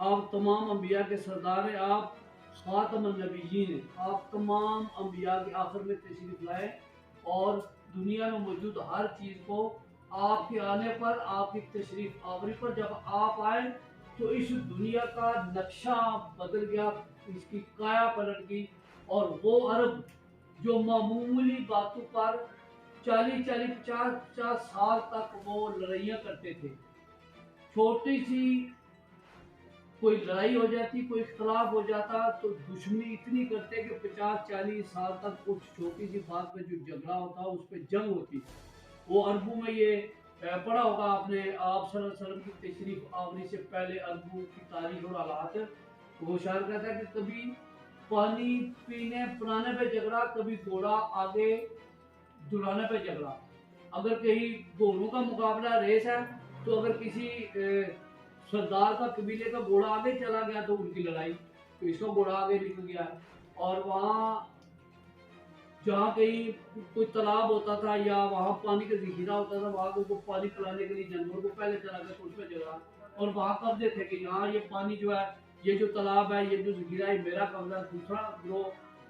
آپ تمام انبیاء کے سردار ہیں، آپ خاتم النبیین ہیں، آپ تمام انبیاء کے آخر میں تشریف لائے اور دنیا میں موجود ہر چیز کو آپ کے آنے پر، آپ کی تشریف آوری پر جب آپ آئے تو اس دنیا کا نقشہ بدل گیا، اس کی کایا پلٹ گئی، اور وہ عرب جو معمولی باتوں پر 40 50 سال تک وہ لڑائیاں کرتے تھے، چھوٹی سی کوئی لڑائی ہو جاتی، کوئی اختلاف ہو جاتا تو دشمنی اتنی کرتے کہ 50 40 سال تک کچھ چھوٹی سی بات پہ جو جھگڑا ہوتا اس پہ جنگ ہوتی۔ وہ عربوں میں یہ پڑھا ہوگا آپ نے، آپ صلی اللہ علیہ وسلم کی تشریف آوری سے پہلے عربوں کی تاریخ اور حالات، وہ شاعر کہتا ہے کہ کبھی پانی پینے پلانے پہ جھگڑا، کبھی گھوڑا آگے دلانے پہ جھگڑا۔ اگر کہیں گھوڑوں کا مقابلہ ریس ہے تو اگر کسی سردار کا قبیلے کا گھوڑا آگے چلا گیا تو ان کی لڑائی، تو اس کا گھوڑا آگے نکل گیا۔ اور وہاں جہاں کہیں کوئی تالاب ہوتا تھا یا وہاں پانی کا ذخیرہ ہوتا تھا، وہاں کو پانی پلانے کے لیے جانوروں کو پہلے چلا گیا تو اس پہ جگہ، اور وہاں قبضے تھے کہ یہاں یہ پانی جو ہے، یہ جو تالاب ہے، یہ جو ذخیرہ ہے میرا قبضہ ہے، دوسرا گروہ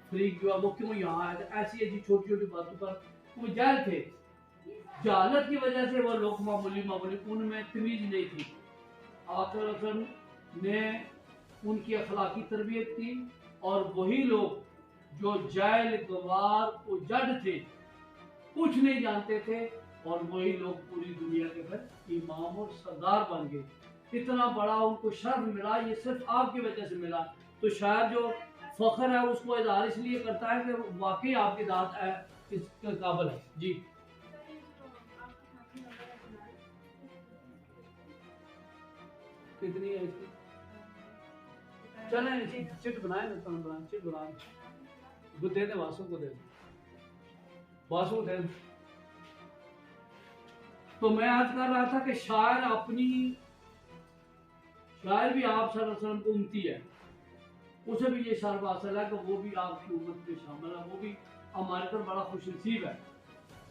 فریق جو ہے وہ کیوں یہاں ہے۔ ایسی ایسی چھوٹی چھوٹی باتوں پر وہ جاہل تھے، جہالت کی وجہ سے وہ لوگ معمولی ان میں تمیز نہیں تھی۔ آپ صلی اللہ علیہ وسلم نے ان کی اخلاقی تربیت کی، اور وہی لوگ جو جاہل گوار و جڈ تھے، کچھ نہیں جانتے تھے، اور وہی لوگ پوری دنیا کے پھر امام اور سردار بن گئے۔ اتنا بڑا ان کو شرف ملا، یہ صرف آپ کی وجہ سے ملا۔ تو شاید جو فخر ہے اس کو اظہار اس لیے کرتا ہے کہ واقعی آپ کی ذات ہے اس کے قابل ہے۔ جی کتنی ہے اس کی؟ چلیں چٹ بنائیں نا، تم بنائیں، چٹ بنائیں، وہ دے دیں واسو کو، دے دیں واسو دے دیں۔ تو میں عرض کر رہا تھا کہ شاعر بھی آپ صلی اللہ علیہ وسلم کو امتی ہے، اسے بھی یہ شرف حاصل ہے کہ وہ بھی آپ کی امت میں شامل ہے، وہ بھی ہمارے پر بڑا خوش نصیب ہے،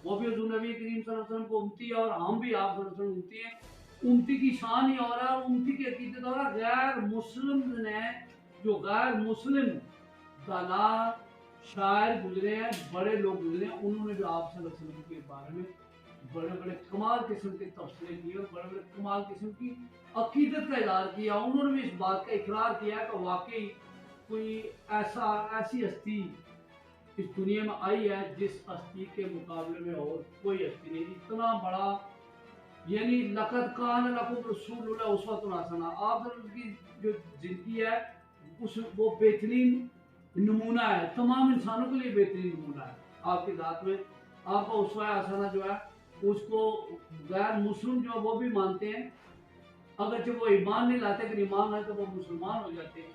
وہ بھی حضور نبی کریم صلی اللہ علیہ وسلم کو امتی ہے، اور ہم بھی آپ صلی اللہ علیہ وسلم امتی ہیں۔ امتی کی شان ہی اور ہے، اور امتی کی عقیدت اور ہے۔ غیر مسلم نے، جو غیر مسلم دانا شاعر گزرے ہیں، بڑے لوگ گزرے ہیں، انہوں نے بھی آپ صلی اللہ علیہ وسلم کے بارے میں بڑے بڑے کمال قسم کے تفسیر کیے، اور بڑے بڑے کمال قسم کی عقیدت کا اظہار کیا۔ انہوں نے بھی اس بات کا اقرار کیا کہ واقعی کوئی ایسی ہستی اس دنیا میں آئی ہے جس ہستی کے مقابلے میں اور کوئی ہستی نہیں، اتنا بڑا، یعنی لقد کان لکم رسول اللہ اسوۃ حسنہ، آپ کی جو زندگی ہے وہ بہترین نمونہ ہے، تمام انسانوں کے لیے بہترین نمونہ ہے۔ آپ کی ذات میں آپ کا اسوہ حسنہ جو ہے اس کو غیر مسلم جو وہ بھی مانتے ہیں، اگرچہ وہ ایمان نہیں لاتے، لیکن ایمان ہے تو وہ مسلمان ہو جاتے ہیں،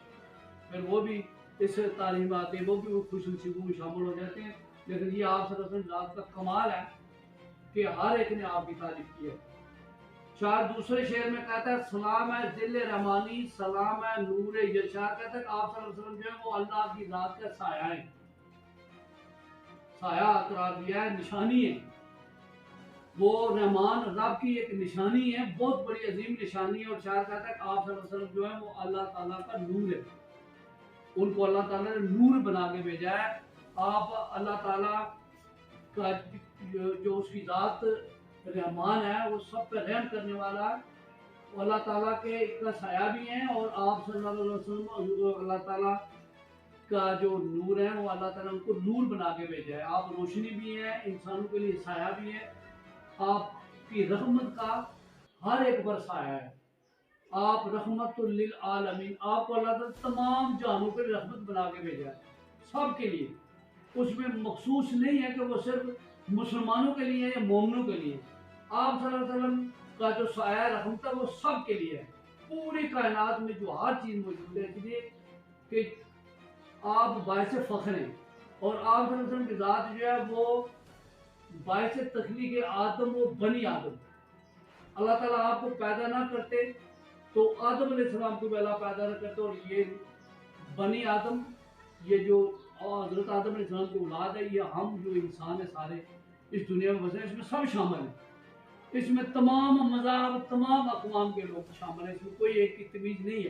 پھر وہ بھی اس تعلیم میں آتے ہیں، وہ بھی خوش نصیبوں میں شامل ہو جاتے ہیں۔ لیکن یہ آپ صلی اللہ علیہ وسلم ذات کا کمال ہے کہ ہر ایک نے آپ کی تعریف کی ہے۔ شاید دوسرے شعر میں کہتا ہے سلام ہے ذل رحمانی، سلام ہے نور یشا، کہتا ہے کہ آپ صلی اللہ علیہ وسلم جو ہے وہ اللہ کی ذات کا سایہ ہے، سایہ قرار دیا ہے، نشانی ہے، وہ رحمان رب کی ایک نشانی ہے، بہت بڑی عظیم نشانی ہے۔ اور شاعر کہتا ہے کہ آپ صلی اللہ علیہ وسلم جو ہے وہ اللہ تعالیٰ کا نور ہے، ان کو اللہ تعالیٰ نے نور بنا کے بھیجا ہے۔ آپ اللہ تعالیٰ کا جو اس کی ذات رحمان ہے، وہ سب پہ رحم کرنے والا ہے، وہ اللہ تعالیٰ کے کا سایہ بھی ہیں، اور آپ صلی اللہ علیہ وسلم اللہ تعالیٰ کا جو نور ہے وہ اللہ تعالیٰ نے ان کو نور بنا کے بھیجا ہے۔ آپ روشنی بھی ہیں، انسانوں کے لیے سایہ بھی ہے، آپ کی رحمت کا ہر ایک پر سایہ ہے، آپ رحمت للعالمین، آپ کو اللہ تعالیٰ تمام جہانوں پہ رحمت بنا کے بھیجا ہے، سب کے لیے، اس میں مخصوص نہیں ہے کہ وہ صرف مسلمانوں کے لیے یا مومنوں کے لیے۔ آپ صلی اللہ علیہ وسلم کا جو سایہ رحمت ہے وہ سب کے لیے ہے، پوری کائنات میں جو ہر چیز موجود ہے، اس لیے کہ آپ باعث فخر ہیں، اور آپ صلی اللہ علیہ وسلم کی ذات جو ہے وہ باعث تخلیق آدم و بنی آدم، اللہ تعالیٰ آپ کو پیدا نہ کرتے تو آدم علیہ السلام کو بھی اللہ پیدا نہ کرتے، اور یہ بنی آدم، یہ جو حضرت آدم علیہ السلام کی اولاد ہے، یہ ہم جو انسان ہیں سارے اس دنیا میں بسے، اس میں سب شامل ہیں، اس میں تمام مذاہب، تمام اقوام کے لوگ شامل ہیں، اس میں کوئی ایک کی تمیز نہیں ہے،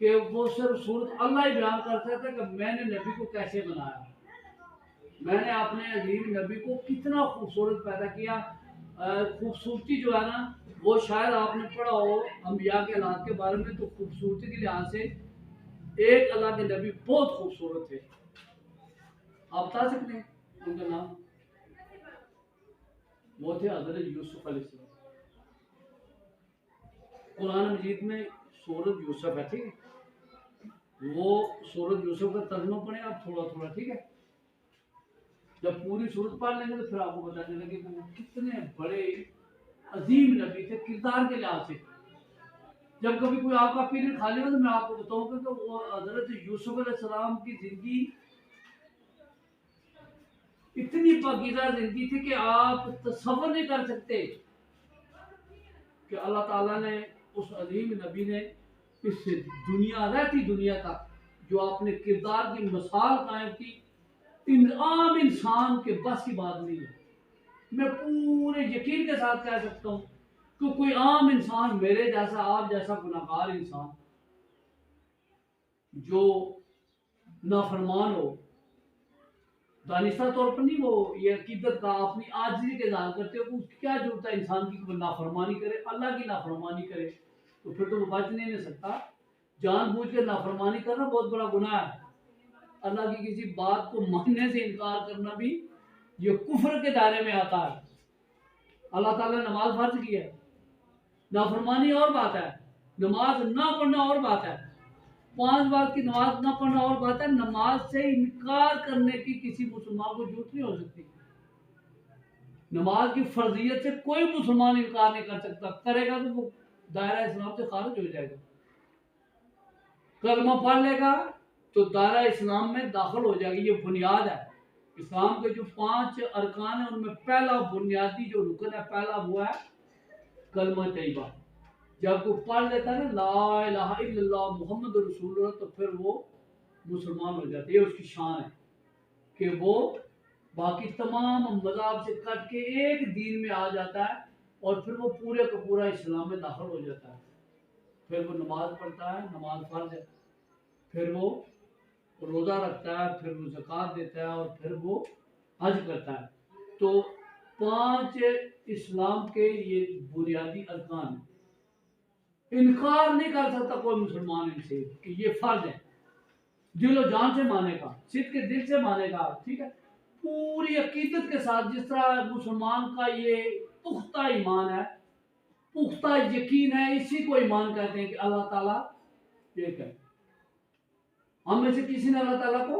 کہ وہ صرف صورت اللہ ہی بیان کرتا تھا کہ میں نے نبی کو کیسے بنایا، میں نے اپنے عظیم نبی کو کتنا خوبصورت پیدا کیا۔ خوبصورتی جو ہے نا وہ شاید آپ نے پڑھا ہو انبیاء کے اولاد کے بارے میں، تو خوبصورتی کے لحاظ سے ایک اللہ کے نبی بہت خوبصورت تھے، آپ بتا سکتے ہیں ان کا نام؟ وہ تھے حضرت یوسف علیہ السلام۔ قرآن مجید میں سورت یوسف ہے، ٹھیک ہے، وہ سورت یوسف کا ترجمہ پڑھیں آپ تھوڑا تھوڑا، ٹھیک ہے، جب پوری سورت پڑھ لیں گے تو پھر آپ کو بتانے لگے کہ وہ کتنے بڑے عظیم نبی تھے کردار کے لحاظ سے۔ جب کبھی کوئی آپ کا پیریڈ خالی ہو تو میں آپ کو بتاؤں گا کہ وہ حضرت یوسف علیہ السلام کی زندگی اتنی پاکیزہ زندگی تھی کہ آپ تصور نہیں کر سکتے کہ اللہ تعالیٰ نے اس عظیم نبی نے اس دنیا رہتی دنیا تک جو آپ نے کردار کی مثال قائم کی، عام انسان کے بس کی بات نہیں ہے۔ میں پورے یقین کے ساتھ کہہ سکتا ہوں کہ کوئی عام انسان میرے جیسا آپ جیسا گناہگار انسان جو نافرمان ہو، دانستہ طور پر نہیں، وہ یہ عقیدت کا اپنی عاجزی کے اظہار کرتے ہو، اس کی کیا ضرورت ہے انسان کی کوئی نافرمانی کرے، اللہ کی نافرمانی کرے تو پھر تو وہ بچ نہیں سکتا۔ جان بوجھ کے نافرمانی کرنا بہت بڑا گناہ ہے۔ اللہ کی کسی بات کو ماننے سے انکار کرنا بھی یہ کفر کے دائرے میں آتا ہے۔ اللہ تعالیٰ نے نماز فرض کی ہے، نافرمانی اور بات ہے، نماز نہ پڑھنا اور بات ہے، 5 وقت کی نماز نہ پڑھنا اور بات ہے۔ نماز سے انکار کرنے کی کسی مسلمان کو ضرورت نہیں ہو سکتی۔ نماز کی فرضیت سے کوئی مسلمان انکار نہیں کر سکتا، کرے گا تو وہ دائرہ اسلام سے خارج ہو جائے گا۔ کلمہ پڑھ لے گا تو دائرہ اسلام میں داخل ہو جائے گی، یہ بنیاد ہے۔ اسلام کے جو 5 ارکان ہیں ان میں پہلا بنیادی جو رکن ہے، پہلا وہ ہے کلمہ طیبہ۔ جب وہ پڑھ لیتا ہے نا لا الہ الا اللہ محمد رسول اللہ، تو پھر وہ مسلمان ہو جاتے ہیں۔ یہ اس کی شان ہے کہ وہ باقی تمام مذہب سے کٹ کے ایک دین میں آ جاتا ہے اور پھر وہ پورے کا پورا اسلام میں داخل ہو جاتا ہے۔ پھر وہ نماز پڑھتا ہے، نماز فرض ہے، پھر وہ روزہ رکھتا ہے، پھر وہ زکوٰۃ دیتا ہے، اور پھر وہ حج کرتا ہے۔ تو 5 اسلام کے یہ بنیادی ارکان ہیں۔ انکار نہیں کر سکتا کوئی مسلمان ان سے کہ یہ فرض ہے، دل و جان سے مانے گا، صدق کے دل سے مانے گا، ٹھیک ہے، پوری عقیدت کے ساتھ۔ جس طرح مسلمان کا یہ پختہ ایمان ہے، پختہ یقین ہے، اسی کو ایمان کہتے ہیں کہ اللہ تعالیٰ ایک ہے۔ ہم میں سے کسی نے اللہ تعالیٰ کو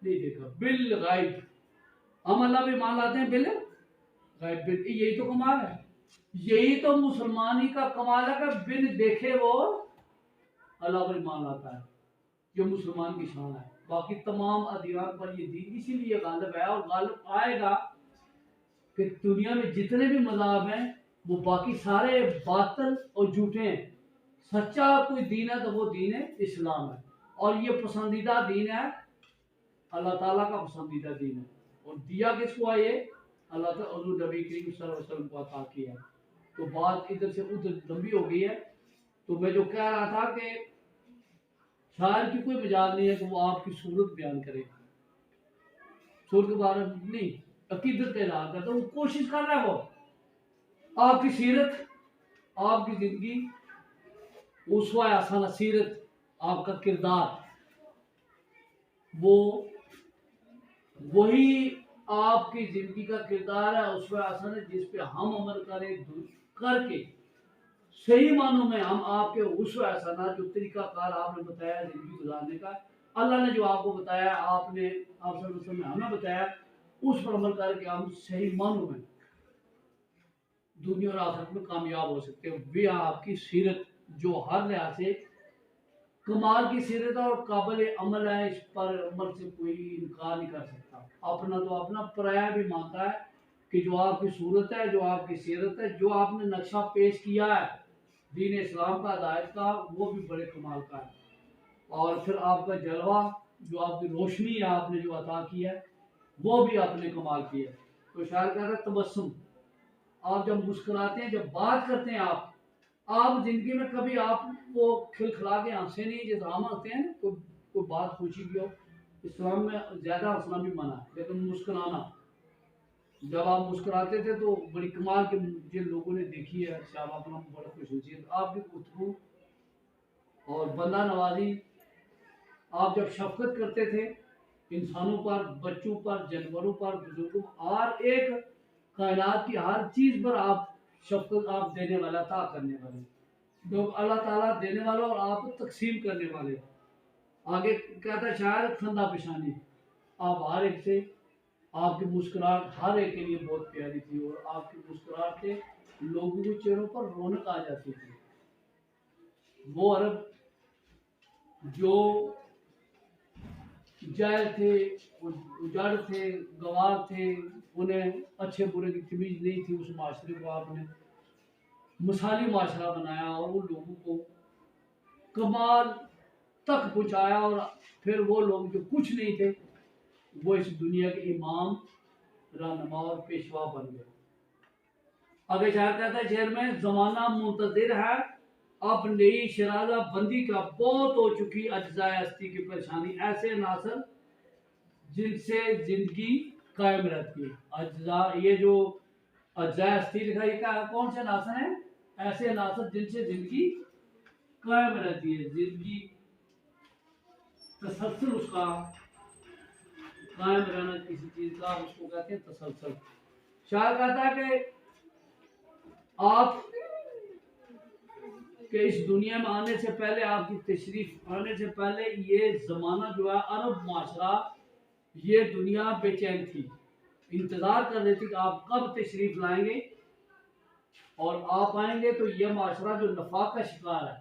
نہیں دیکھا بالغیب، ہم اللہ پہ ایمان لاتے ہیں بالغیب۔ یہی تو کمال ہے، یہی تو مسلمانی کا کمال ہے کہ بن دیکھے وہ اللہ پر ایمان لاتا ہے۔ یہ مسلمان کی شان ہے۔ باقی تمام ادیان پر یہ دین اسی لیے غالب ہے اور غالب آئے گا کہ دنیا میں جتنے بھی مذاہب ہیں وہ باقی سارے باطل اور جھوٹے ہیں۔ سچا کوئی دین ہے تو وہ دین اسلام ہے، اور یہ پسندیدہ دین ہے، اللہ تعالیٰ کا پسندیدہ دین ہے۔ اور دیا کس کو ہے؟ یہ اللہ تعالیٰ حضور نبی کریم صلی اللہ علیہ وسلم کو عطا کیا ہے۔ تو بات ادھر سے ادھر لمبی ہو گئی ہے، تو میں جو کہہ رہا تھا کہ شاعر کی کوئی مجال نہیں ہے کہ وہ آپ کی صورت بیان کرے، صورت کے بارے میں نہیں، عقیدت کا اظہار کرتا ہے، وہ کوشش کر رہا ہے، وہ آپ کی سیرت، آپ کی زندگی، اسوہ حسنہ سیرت، آپ کا کردار، وہ وہی آپ کی زندگی کا کردار ہے، اسوہ حسنہ جس پہ ہم عمل کریں، کر کے صحیح معنوں میں ہم آپ کے اسوہ حسنہ جو طریقہ کار آپ نے بتایا زندگی گزارنے کا، اللہ نے جو آپ کو بتایا، آپ نے آپ صلی اللہ علیہ وسلم نے ہمیں بتایا، اس پر عمل کر کے ہم صحیح معنوں میں دنیا اور آخرت میں کامیاب ہو سکتے ہیں۔ وہ آپ کی سیرت جو ہر لحاظ سے کمال کی سیرت ہے اور قابل عمل ہے، اس پر عمل سے کوئی انکار نہیں کر سکتا۔ اپنا تو اپنا، پرایا بھی مانتا ہے کہ جو آپ کی صورت ہے، جو آپ کی سیرت ہے، جو آپ نے نقشہ پیش کیا ہے دین اسلام کا، ہدایت کا، وہ بھی بڑے کمال کا ہے۔ اور پھر آپ کا جلوہ، جو آپ کی روشنی ہے، آپ نے جو عطا کی ہے، وہ بھی آپ نے کمال کی ہے۔ تو شاعر کہہ رہا ہے تبسم، آپ جب مسکراتے ہیں، جب بات کرتے ہیں، آپ زندگی میں کبھی آپ وہ کھلکھلا کے ہنسے نہیں جیسے ہم ہنستے ہیں نا، کوئی بات خوشی کی ہو، اسلام میں زیادہ ہنسنا بھی منع ہے، لیکن مسکرانا، جب آپ مسکراتے تھے تو بڑی کمال کے جن لوگوں نے دیکھی ہے شاہ اپنا بڑا خوش ہوتی ہے آپ کی گفتگو اور بندہ نوازی، آپ جب شفقت کرتے تھے انسانوں پر، بچوں پر، جانوروں پر، بزرگوں پر، ہر ایک کائنات کی ہر چیز پر آپ شفقت آپ دینے والا، عطا کرنے والے، جو اللہ تعالیٰ دینے والا اور آپ تقسیم کرنے والے۔ آگے کہتا ہے شاعر خندہ پیشانی، آپ ہر ایک سے، آپ کی مسکراہٹ ہر ایک کے لیے بہت پیاری تھی، اور آپ کی مسکراہٹ سے لوگوں کے چہروں پر رونق آ جاتی تھی۔ وہ عرب جو جائل تھے، اجاڑ تھے، گوار تھے، انہیں اچھے برے کی تمیز نہیں تھی، اس معاشرے کو آپ نے مثالی معاشرہ بنایا اور ان لوگوں کو کمال تک پہنچایا، اور پھر وہ لوگ جو کچھ نہیں تھے وہ اس دنیا کے امام، رہنما اور پیشوا بن گئے۔ آگے شاعر کہتا ہے شعر میں، زمانہ منتظر ہے اب نئی شرازہ بندی کا، بہت ہو چکی اجزائے ہستی کی پریشانی، ایسے عناصر جن سے زندگی قائم رہتی ہے۔ اجزاء، یہ جو اجزائے ہستی لکھا یہ کون سے عناصر ہیں؟ ایسے عناصر جن سے زندگی قائم رہتی ہے، زندگی تسلسل اس کا قائم رہنا کسی چیز کا، اس کو کہتے ہیں تسلسل۔ شاعر کہتا ہے کہ آپ کہ اس دنیا میں آنے سے پہلے، آپ کی تشریف آنے سے پہلے یہ زمانہ جو ہے عرب معاشرہ، یہ دنیا بے چین تھی، انتظار کر رہی تھی کہ آپ کب تشریف لائیں گے، اور آپ آئیں گے تو یہ معاشرہ جو نفاق کا شکار ہے،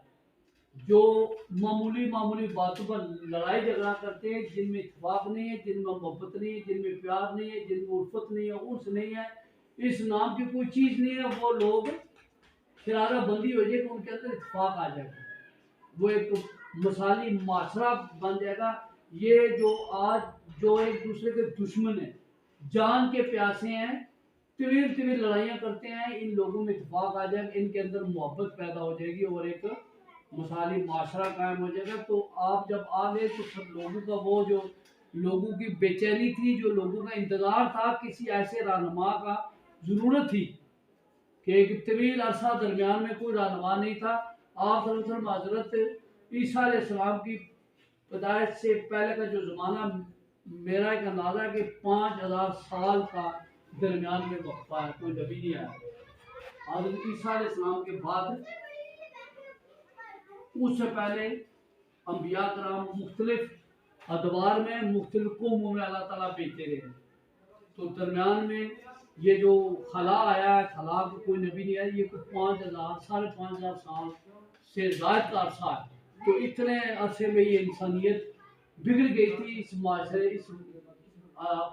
جو معمولی باتوں پر لڑائی جھگڑا کرتے ہیں، جن میں اتفاق نہیں ہے، جن میں محبت نہیں ہے، جن میں پیار نہیں ہے، جن میں الفت نہیں ہے، انس نہیں ہے، اس نام کی کوئی چیز نہیں ہے، وہ لوگ شرارہ بندی ہو جائے گی، ان کے اندر اتفاق آ جائے گا، وہ ایک مثالی معاشرہ بن جائے گا۔ یہ جو آج جو ایک دوسرے کے دشمن ہیں، جان کے پیاسے ہیں، طویل لڑائیاں کرتے ہیں، ان لوگوں میں اتفاق آ جائے گا، ان کے اندر محبت پیدا ہو جائے گی اور ایک مثالی معاشرہ قائم ہو جائے گا۔ تو آپ جب آ گئے تو سب لوگوں کا وہ جو لوگوں کی بے چینی تھی، جو لوگوں کا انتظار تھا، کسی ایسے رہنما کا ضرورت تھی کہ ایک طویل عرصہ درمیان میں کوئی رہنما نہیں تھا۔ آپ صلی اللہ علیہ وسلم حضرت عیسیٰ علیہ السلام کی پیدائش سے پہلے کا جو زمانہ، میرا ایک اندازہ ہے کہ 5000 سال کا درمیان میں وقفہ ہے، کوئی نبی نہیں آیا حضرت عیسیٰ علیہ السلام کے بعد۔ اس سے پہلے انبیاء کرام مختلف ادوار میں، مختلف قوموں میں اللہ تعالیٰ بھیجتے رہے، تو درمیان میں یہ جو خلا آیا ہے، خلا کو کوئی نبی نہیں آیا، یہ کوئی 5000 سال سے زائد کا عرصہ ہے۔ تو اتنے عرصے میں یہ انسانیت بگڑ گئی تھی، اس معاشرے، اس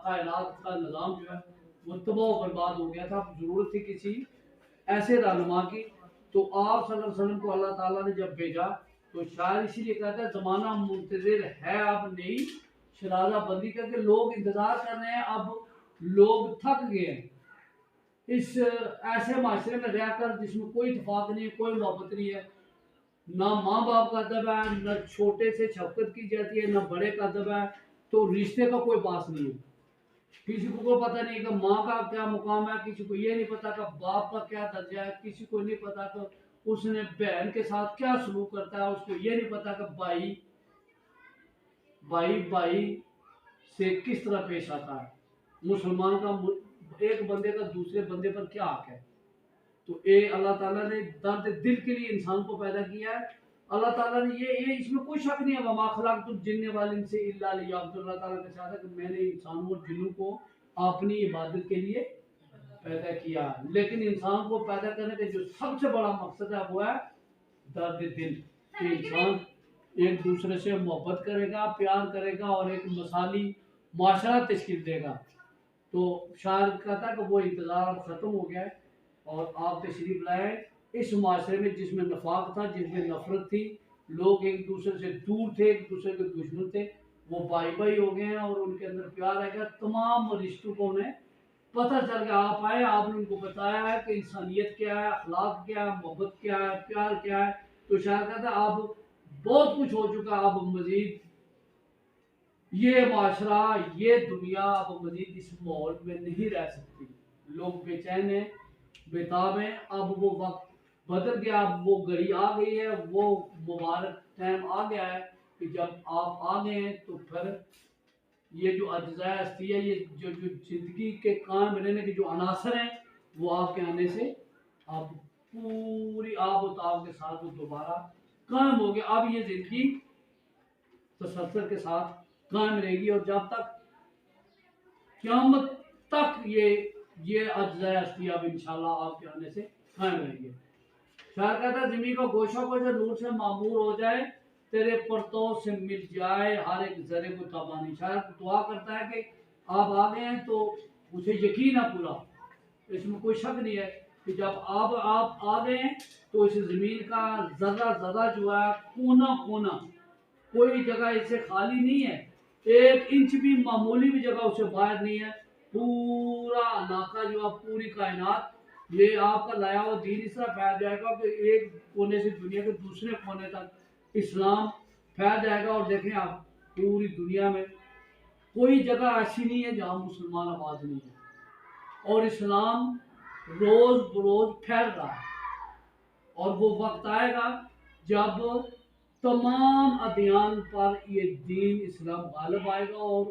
کائنات کا نظام جو ہے وہ تباہ و برباد ہو گیا تھا، ضرورت تھی کسی ایسے رہنما کی۔ تو آپ صلی اللہ علیہ وسلم کو اللہ تعالیٰ نے جب بھیجا تو شاعر اسی لیے کہتا ہے زمانہ منتظر ہے اب نئی شرازہ بندی کا، کہ لوگ انتظار کر رہے ہیں، اب لوگ تھک گئے ہیں اس ایسے معاشرے میں رہ کر جس میں کوئی اتفاق نہیں ہے، کوئی محبت نہیں ہے، نہ ماں باپ کا ادب ہے، نہ چھوٹے سے شفقت کی جاتی ہے، نہ بڑے کا ادب ہے، تو رشتے کا کوئی پاس نہیں ہے، کسی کو کوئی پتہ نہیں کہ ماں کا کیا مقام ہے، کسی کو یہ نہیں پتا کہ باپ کا کیا درجہ ہے، کسی کو نہیں پتا کہ اس نے بہن کے ساتھ کیا سلوک کرتا ہے، اس کو یہ نہیں پتا کہ بھائی سے کس طرح پیش آتا ہے، مسلمان کا ایک بندے کا دوسرے بندے پر کیا حق ہے۔ تو اللہ تعالیٰ نے درد دل کے لیے انسان کو پیدا کیا ہے۔ اللہ تعالیٰ نے یہ اس میں کوئی شک نہیں ہے، وما خلقت الجن والانس الا لیعبدون، اللہ تعالیٰ کا ارشاد ہے کہ میں نے انسانوں اور جنوں کو اپنی عبادت کے لیے پیدا کیا، لیکن انسان کو پیدا کرنے کا جو سب سے بڑا مقصد ہے وہ ہے درد دل، کہ انسان ایک دوسرے سے محبت کرے گا، پیار کرے گا اور ایک مثالی معاشرہ تشکیل دے گا۔ تو شاعر کہتا ہے کہ وہ انتظار اب ختم ہو گیا ہے اور آپ تشریف لائے اس معاشرے میں جس میں نفاق تھا، جس میں نفرت تھی، لوگ ایک دوسرے سے دور تھے، ایک دوسرے کے دشمن تھے، وہ بھائی ہو گئے ہیں اور ان کے اندر پیار آئے گا، تمام رشتوں کو انہیں پتہ چل گیا، آپ آئے، آپ نے ان کو بتایا ہے کہ انسانیت کیا ہے، اخلاق کیا ہے، محبت کیا ہے، پیار کیا ہے، تو شاید کہتا ہے اب بہت کچھ ہو چکا، اب مزید یہ معاشرہ، یہ دنیا اب مزید اس ماحول میں نہیں رہ سکتی، لوگ بے چین ہیں، بےتاب ہیں، اب وہ وقت بدل گیا، اب وہ گھڑی آ گئی ہے، وہ مبارک ٹائم آ گیا ہے کہ جب آپ آ گئے ہیں تو پھر یہ جو اجزاء ہستی ہے، یہ جو زندگی کے قائم رہنے کے جو عناصر ہیں، وہ آپ کے آنے سے اب پوری آب و تاب کے ساتھ وہ دوبارہ قائم ہو گیا، اب یہ زندگی تسلسل کے ساتھ قائم رہے گی، اور جب تک قیامت تک یہ اجزاء ہستی اب انشاءاللہ آپ کے آنے سے قائم رہیں گے۔ شاعر کہتا ہے زمین کا گوشہ کو جو نور سے معمور ہو جائے، تیرے پرتو سے مل جائے ہر ایک ذرے کو تابانی۔ شاعر دعا کرتا ہے کہ آپ آ گئے ہیں تو اسے یقین ہے پورا، اس میں کوئی شک نہیں ہے کہ جب آپ آ گئے ہیں تو اس زمین کا ذرہ ذرہ جو ہے، کونا کونا، کوئی جگہ اس سے خالی نہیں ہے، ایک انچ بھی معمولی بھی جگہ اسے باہر نہیں ہے، پورا علاقہ جو ہے، پوری کائنات، یہ آپ کا لایا ہوا دین اس طرح پھیل جائے گا کہ ایک کونے سے دنیا کے دوسرے کونے تک اسلام پھیل جائے گا، اور دیکھیں آپ پوری دنیا میں کوئی جگہ ایسی نہیں ہے جہاں مسلمان آباد نہیں ہے، اور اسلام روز بروز پھیل رہا ہے، اور وہ وقت آئے گا جب تمام ادیان پر یہ دین اسلام غالب آئے گا، اور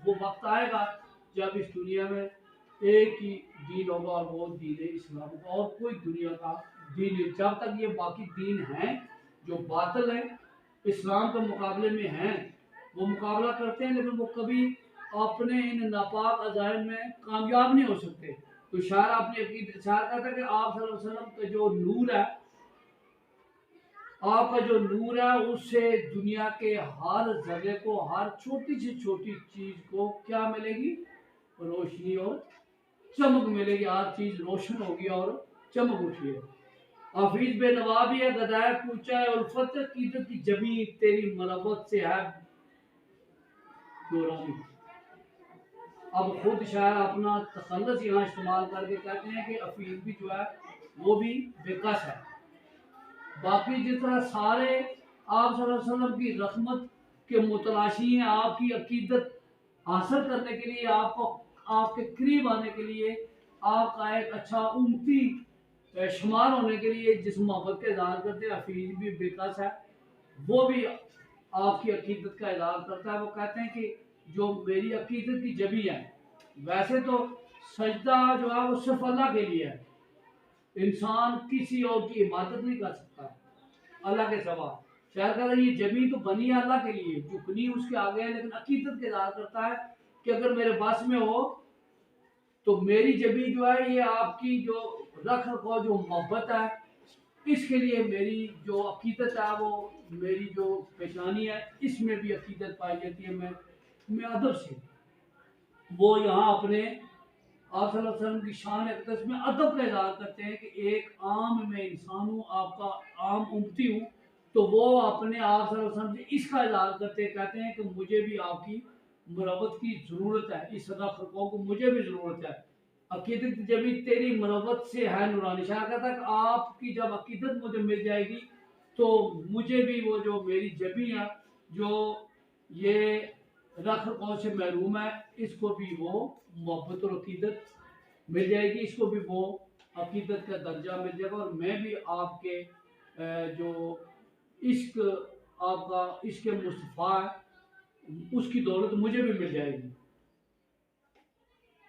وہ وقت آئے گا جب اس دنیا میں ایک ہی دین ہوگا، اور وہ دین اسلام ہوگا، اور کوئی دنیا کا دین نہیں۔ جب تک یہ باقی دین ہیں جو باطل ہیں، اسلام کے مقابلے میں ہیں، وہ مقابلہ کرتے ہیں، لیکن وہ کبھی اپنے ان ناپاک عزائم میں کامیاب نہیں ہو سکتے۔ تو شاعر اپنی عقیدت شاعر کہتا ہے کہ آپ صلی اللہ علیہ وسلم کا جو نور ہے، آپ کا جو نور ہے، اس سے دنیا کے ہر ذرے کو، ہر چھوٹی سے چھوٹی چیز کو کیا ملے گی؟ روشنی اور چمک ملے گی، ہر چیز روشن ہوگی اور چمک اٹھی ہے۔ حافظ بے نوا بھی ہے، گدائے کوچہ ہے الفت، عقیدت کی جبیں تیری مربت سے ہے دورانی۔ اب خود شاعر اپنا تخلص یہاں استعمال کر کے کہتے ہیں کہ حفیظ بھی جو ہے وہ بھی بے کس ہے، باقی جس طرح سارے آپ صلی اللہ علیہ وسلم کی رحمت کے متلاشی ہیں، آپ کی عقیدت حاصل کرنے کے لیے، آپ کو آپ کے قریب آنے کے لیے، آپ کا ایک اچھا امتی شمار ہونے کے لیے جس محبت کا اظہار کرتے ہیں، حفیظ بھی بے کس ہے، وہ بھی آپ کی عقیدت کا اظہار کرتا ہے۔ وہ کہتے ہیں کہ جو میری عقیدت کی جبی ہے، ویسے تو سجدہ جو ہے وہ صرف اللہ کے لیے ہے، انسان کسی اور کی عبادت نہیں کر سکتا اللہ کے سوا۔ شاید کہتا ہے یہ جبی تو بنی ہے اللہ کے لیے، جھکنی اس کے آگے ہے، لیکن عقیدت کے اظہار کرتا ہے کہ اگر میرے بس میں ہو تو میری جبی جو ہے، یہ آپ کی جو رکھ رکھو، جو محبت ہے، اس کے لیے میری جو عقیدت ہے، وہ میری جو پیشانی ہے، اس میں بھی عقیدت پائی جاتی ہے، میں ادب سے وہ یہاں اپنے آپ صلی اللہ علیہ وسلم کی شان اقدس میں ادب کا اظہار کرتے ہیں کہ ایک عام میں انسان ہوں، آپ کا عام امتی ہوں، تو وہ اپنے آپ صلی اللہ علیہ وسلم سے اس کا اظہار کرتے کہتے ہیں کہ مجھے بھی آپ کی مروت کی ضرورت ہے، اس رخ رکھو کو مجھے بھی ضرورت ہے، عقیدت جبھی تیری مروت سے ہے نورانی۔ شاہ کہتا ہے کہ آپ کی جب عقیدت مجھے مل جائے گی تو مجھے بھی وہ جو میری جبی ہے، جو یہ رکھ رکھو سے محروم ہے، اس کو بھی وہ محبت اور عقیدت مل جائے گی، اس کو بھی وہ عقیدت کا درجہ مل جائے گا، اور میں بھی آپ کے جو عشق، آپ کا عشق مصطفیٰ ہے، اس کی دولت مجھے بھی مل جائے گی۔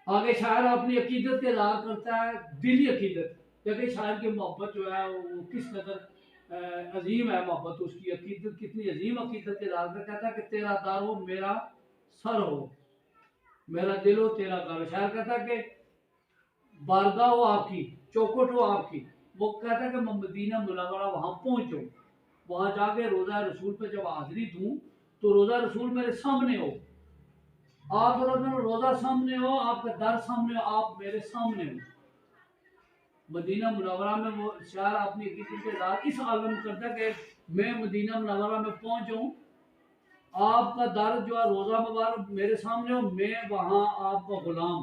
آگے شاعر اپنی عقیدت کے اظہار کرتا ہے، دلی عقیدت، دیکھیں شاعر کی محبت جو ہے وہ کس قدر عظیم ہے، محبت اس کی عقیدت کتنی عظیم عقیدت کے اظہار کرتا کہتا ہے کہ تیرا دار ہو میرا سر ہو، میرا دل ہو تیرا گھر۔ شاعر کہتا ہے کہ بارگاہ ہو آپ کی، چوکٹ ہو آپ کی، وہ کہتا ہے کہ میں مدینہ منورہ وہاں پہنچ جاؤں، وہاں جا کے روزہ رسول پہ جب حاضری دوں تو روزہ رسول میرے سامنے ہو، آپ روزہ سامنے ہو، آپ کا در سامنے ہو، آپ میرے سامنے ہو۔ مدینہ منورہ میں وہ شاعر اپنی عقیدت کے اظہار اس عالم کرتا ہے کہ میں مدینہ منورہ میں پہنچ جاؤں، آپ کا در جو ہے روزہ مبارک میرے سامنے ہو، میں وہاں آپ کا غلام،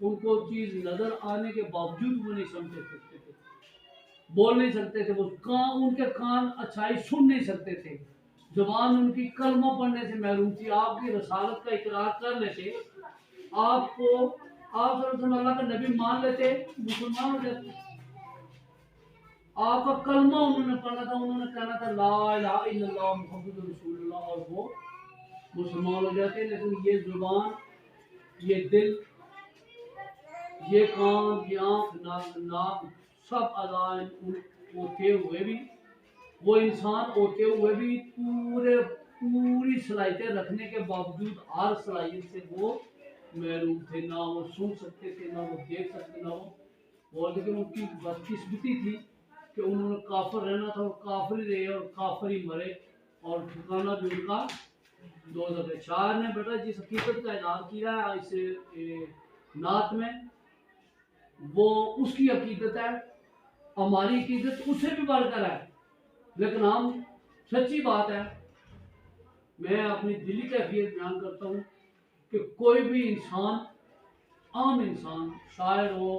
ان کو چیز نظر آنے کے باوجود وہ نہیں سمجھ سکتے تھے، بول نہیں سکتے تھے، وہ کان، ان کے کان اچھائی سن نہیں سکتے تھے، زبان ان کی کلمہ پڑھنے سے محروم تھی، آپ کی رسالت کا اقرار کر لیتے، آپ کو آپ صلی اللہ علیہ وسلم اللہ کا نبی مان لیتے، مسلمان ہو جاتے، آپ کا کلمہ انہوں نے پڑھنا تھا، انہوں نے کہنا تھا لا الہ الا اللہ محمد رسول اللہ، اور وہ مسلمان ہو جاتے۔ لیکن یہ زبان، یہ دل، یہ کان، یہ آنکھ، ناک سب اعضاء ہوتے ہوئے بھی، وہ انسان ہوتے ہوئے بھی پوری صلاحیتیں رکھنے کے باوجود ہر صلاحیت سے وہ محروم تھے، نہ وہ سن سکتے تھے، نہ وہ دیکھ سکتے، نہ وہ، لیکن ان کی بدقسمتی تھی کہ انہوں نے کافر رہنا تھا، اور کافر ہی رہے اور کافر ہی مرے، اور ٹھکانہ بھی ان کا دوزخ ہے۔ شاعر نے بیٹا جس حقیقت کا اظہار کیا ہے اس نعت میں، وہ اس کی عقیدت ہے، ہماری عقیدت اس سے بھی بڑھ کر ہے، لیکن ہم سچی بات ہے، میں اپنی دلی کیفیت بیان کرتا ہوں کہ کوئی بھی انسان، عام انسان، شاعر ہو،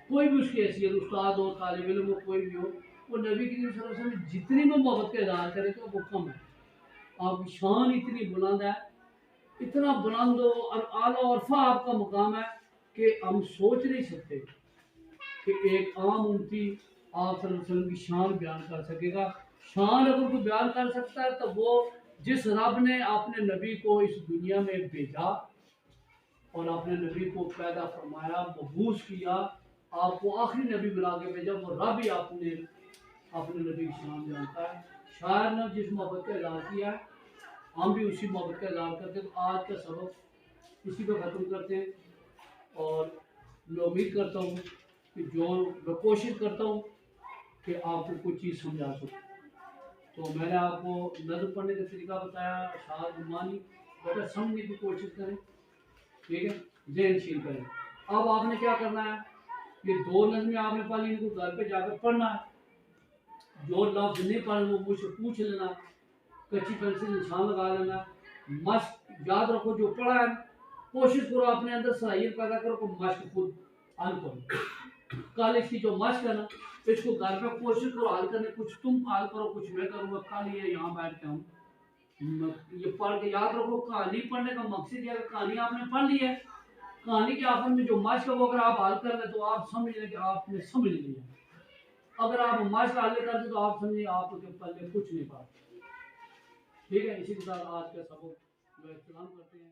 کوئی بھی اس کی حیثیت، استاد ہو، طالب علم ہو، کوئی بھی ہو، وہ نبی کریم صلی اللہ علیہ وسلم نے جتنی بھی محبت کا اظہار کرے تو وہ کم ہے۔ آپ کی شان اتنی بلند ہے، اتنا بلند اور اعلیٰ اور رفع آپ کا مقام ہے کہ ہم سوچ نہیں سکتے کہ ایک عام امتی آپ صلی اللہ علیہ وسلم کی شان بیان کر سکے گا۔ شان اگر کوئی بیان کر سکتا ہے تو وہ جس رب نے اپنے نبی کو اس دنیا میں بھیجا اور اپنے نبی کو پیدا فرمایا، مبعوث کیا، آپ کو آخری نبی بنا کے بھیجا، وہ رب ہی اپنے نبی کی شان جانتا ہے۔ شاعر نے جس محبت کا اظہار کیا ہے، ہم بھی اسی محبت کا اظہار کرتے ہیں۔ تو آج کا سبق اسی پہ ختم کرتے ہیں، اور میں امید کرتا ہوں کہ میں کوشش کرتا ہوں کہ آپ کو کچھ چیز سمجھا سکوں۔ تو میں نے آپ کو نظم پڑھنے کا طریقہ بتایا، اشعار گمانی، بیٹا سمجھنے کی کوشش کریں، ٹھیک ہے، ذہن شیل کریں۔ اب آپ نے کیا کرنا ہے، یہ 2 نظمیں آپ نے پڑھ لی، ان کو گھر پہ جا کر پڑھنا ہے، جو لفظ نہیں پڑھنا وہ مجھ سے پوچھ لینا، کچی پینسل نشان لگا لینا، مشق یاد رکھو جو پڑھا ہے، کوشش کرو اپنے اندر صلاحیت پیدا کرو کہ مشق خود حل کرو۔ کل اس کی جو مشق ہے نا، اس کو گھر پہ کوشش کرو حل کرنے، کچھ تم حل کرو، کچھ میں کروں گا، کل یہ یہاں بیٹھ کے ہم یہ پڑھ کے یاد رکھو۔ کہانی پڑھنے کا مقصد یہ ہے کہ کہانی آپ نے پڑھ لی ہے، کہانی کے آخر میں جو مشق ہے وہ اگر آپ حل کر لیں تو آپ سمجھ لیں کہ آپ نے سمجھ لیا۔ اگر آپ مشق حل کر دیں تو آپ سمجھیں آپ کے پلے کچھ نہیں پڑا۔ ٹھیک ہے، اسی کے ساتھ آج کا سبق میں اختتام کرتے ہیں۔